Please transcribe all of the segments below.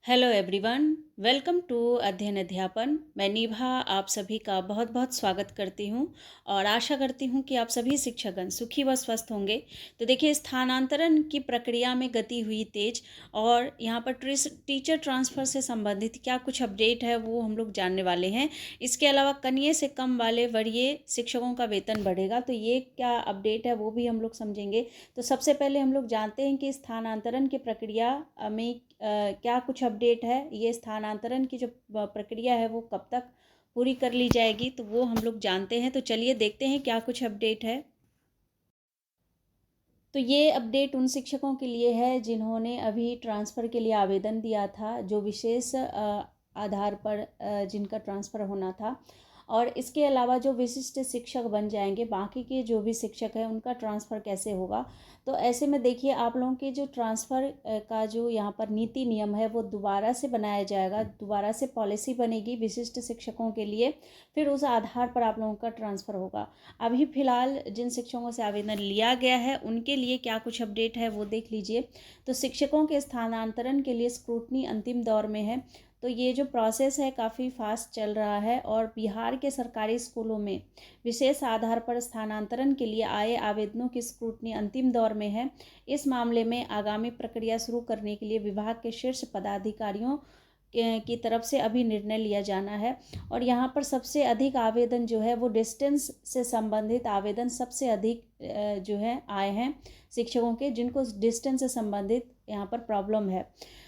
Hello everyone, welcome to अध्ययन अध्यापन। मैं निभा आप सभी का बहुत बहुत स्वागत करती हूं और आशा करती हूं कि आप सभी शिक्षकगण सुखी व स्वस्थ होंगे। तो देखिए, स्थानांतरण की प्रक्रिया में गति हुई तेज और यहां पर टीचर ट्रांसफ़र से संबंधित क्या कुछ अपडेट है वो हम लोग जानने वाले हैं। इसके अलावा कनिये से कम वाले वरीय शिक्षकों का वेतन बढ़ेगा, तो ये क्या अपडेट है वो भी हम लोग समझेंगे। तो सबसे पहले हम लोग जानते हैं कि स्थानांतरण की प्रक्रिया में क्या कुछ अपडेट है। ये स्थानांतरण की जो प्रक्रिया है वो कब तक पूरी कर ली जाएगी, तो वो हम लोग जानते हैं। तो चलिए देखते हैं क्या कुछ अपडेट है। तो ये अपडेट उन शिक्षकों के लिए है जिन्होंने अभी ट्रांसफ़र के लिए आवेदन दिया था, जो विशेष आधार पर जिनका ट्रांसफ़र होना था। और इसके अलावा जो विशिष्ट शिक्षक बन जाएंगे, बाकी के जो भी शिक्षक हैं उनका ट्रांसफ़र कैसे होगा। तो ऐसे में देखिए, आप लोगों के जो ट्रांसफ़र का जो यहाँ पर नीति नियम है वो दोबारा से बनाया जाएगा, दोबारा से पॉलिसी बनेगी विशिष्ट शिक्षकों के लिए। फिर उस आधार पर आप लोगों का ट्रांसफ़र होगा। अभी फ़िलहाल जिन शिक्षकों से आवेदन लिया गया है उनके लिए क्या कुछ अपडेट है वो देख लीजिए। तो शिक्षकों के स्थानांतरण के लिए स्क्रूटनी अंतिम दौर में है। तो ये जो प्रोसेस है काफ़ी फास्ट चल रहा है और बिहार के सरकारी स्कूलों में विशेष आधार पर स्थानांतरण के लिए आए आवेदनों की स्क्रूटनी अंतिम दौर में है। इस मामले में आगामी प्रक्रिया शुरू करने के लिए विभाग के शीर्ष पदाधिकारियों की तरफ से अभी निर्णय लिया जाना है। और यहाँ पर सबसे अधिक आवेदन जो है वो डिस्टेंस से संबंधित आवेदन सबसे अधिक जो है आए हैं शिक्षकों के, जिनको डिस्टेंस से संबंधित यहाँ पर प्रॉब्लम है।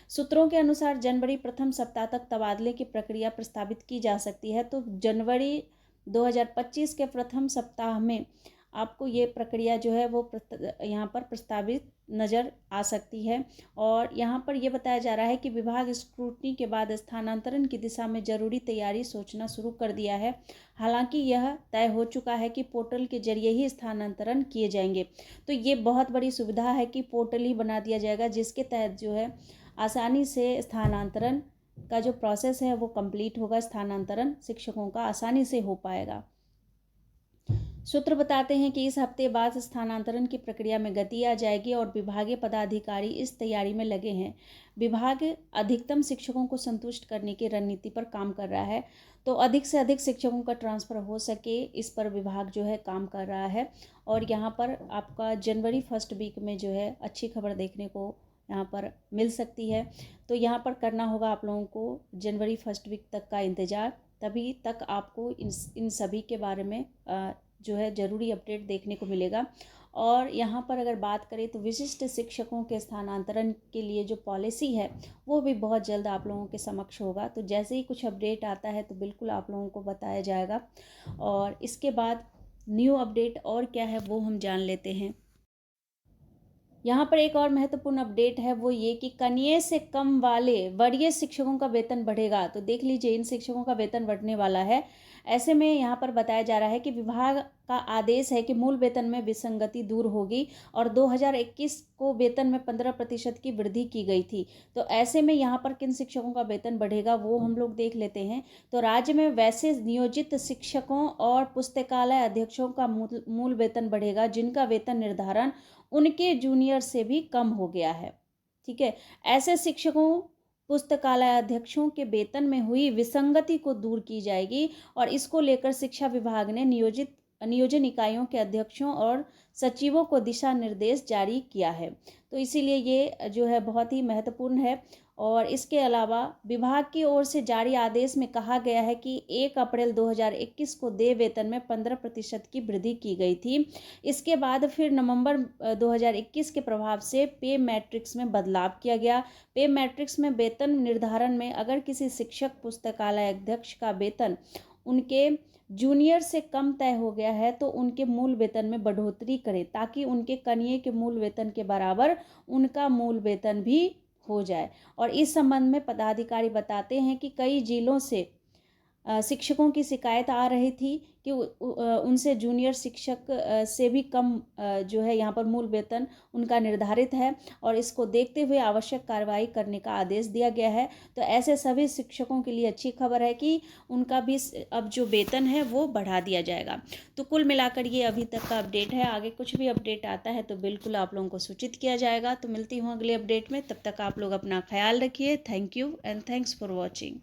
सूत्रों के अनुसार जनवरी प्रथम सप्ताह तक तबादले की प्रक्रिया प्रस्तावित की जा सकती है। तो जनवरी 2025 के प्रथम सप्ताह में आपको ये प्रक्रिया जो है वो यहाँ पर प्रस्तावित नज़र आ सकती है। और यहाँ पर ये बताया जा रहा है कि विभाग स्क्रूटनी के बाद स्थानांतरण की दिशा में जरूरी तैयारी सोचना शुरू कर दिया है। हालांकि यह तय हो चुका है कि पोर्टल के जरिए ही स्थानांतरण किए जाएंगे। तो ये बहुत बड़ी सुविधा है कि पोर्टल ही बना दिया जाएगा, जिसके तहत जो है आसानी से स्थानांतरण का जो प्रोसेस है वो कंप्लीट होगा। स्थानांतरण शिक्षकों का आसानी से हो पाएगा। सूत्र बताते हैं कि इस हफ्ते बाद स्थानांतरण की प्रक्रिया में गति आ जाएगी और विभागीय पदाधिकारी इस तैयारी में लगे हैं। विभाग अधिकतम शिक्षकों को संतुष्ट करने की रणनीति पर काम कर रहा है। तो अधिक से अधिक शिक्षकों का ट्रांसफ़र हो सके, इस पर विभाग जो है काम कर रहा है। और यहाँ पर आपका जनवरी फर्स्ट वीक में जो है अच्छी खबर देखने को यहाँ पर मिल सकती है। तो यहाँ पर करना होगा आप लोगों को जनवरी फर्स्ट वीक तक का इंतज़ार। तभी तक आपको इन सभी के बारे में जो है ज़रूरी अपडेट देखने को मिलेगा। और यहाँ पर अगर बात करें तो विशिष्ट शिक्षकों के स्थानांतरण के लिए जो पॉलिसी है वो भी बहुत जल्द आप लोगों के समक्ष होगा। तो जैसे ही कुछ अपडेट आता है तो बिल्कुल आप लोगों को बताया जाएगा। और इसके बाद न्यू अपडेट और क्या है वो हम जान लेते हैं। यहाँ पर एक और महत्वपूर्ण अपडेट है, वो ये कि कनिये से कम वाले वरीय शिक्षकों का वेतन बढ़ेगा। तो देख लीजिए, इन शिक्षकों का वेतन बढ़ने वाला है। ऐसे में यहाँ पर बताया जा रहा है कि विभाग का आदेश है कि मूल वेतन में विसंगति दूर होगी और 2021 को वेतन में 15% की वृद्धि की गई थी। तो ऐसे में यहाँ पर किन शिक्षकों का वेतन बढ़ेगा वो हम लोग देख लेते हैं। तो राज्य में वैसे नियोजित शिक्षकों और पुस्तकालय अध्यक्षों का मूल वेतन बढ़ेगा, जिनका वेतन निर्धारण उनके जूनियर से भी कम हो गया है। ठीक है, ऐसे शिक्षकों पुस्तकालय अध्यक्षों के वेतन में हुई विसंगति को दूर की जाएगी और इसको लेकर शिक्षा विभाग ने नियोजन इकाइयों के अध्यक्षों और सचिवों को दिशा निर्देश जारी किया है। तो इसीलिए ये जो है बहुत ही महत्वपूर्ण है। और इसके अलावा विभाग की ओर से जारी आदेश में कहा गया है कि 1 अप्रैल 2021 को देय वेतन में 15% की वृद्धि की गई थी। इसके बाद फिर नवंबर 2021 के प्रभाव से पे मैट्रिक्स में बदलाव किया गया। पे मैट्रिक्स में वेतन निर्धारण में अगर किसी शिक्षक पुस्तकालय अध्यक्ष का वेतन उनके जूनियर से कम तय हो गया है तो उनके मूल वेतन में बढ़ोतरी करें, ताकि उनके कनिये के मूल वेतन के बराबर उनका मूल वेतन भी हो जाए। और इस संबंध में पदाधिकारी बताते हैं कि कई जिलों से शिक्षकों की शिकायत आ रही थी कि उनसे जूनियर शिक्षक से भी कम जो है यहाँ पर मूल वेतन उनका निर्धारित है, और इसको देखते हुए आवश्यक कार्रवाई करने का आदेश दिया गया है। तो ऐसे सभी शिक्षकों के लिए अच्छी खबर है कि उनका भी अब जो वेतन है वो बढ़ा दिया जाएगा। तो कुल मिलाकर ये अभी तक का अपडेट है। आगे कुछ भी अपडेट आता है तो बिल्कुल आप लोगों को सूचित किया जाएगा। तो मिलती हूँ अगले अपडेट में, तब तक आप लोग अपना ख्याल रखिए। Thank you and thanks for watching.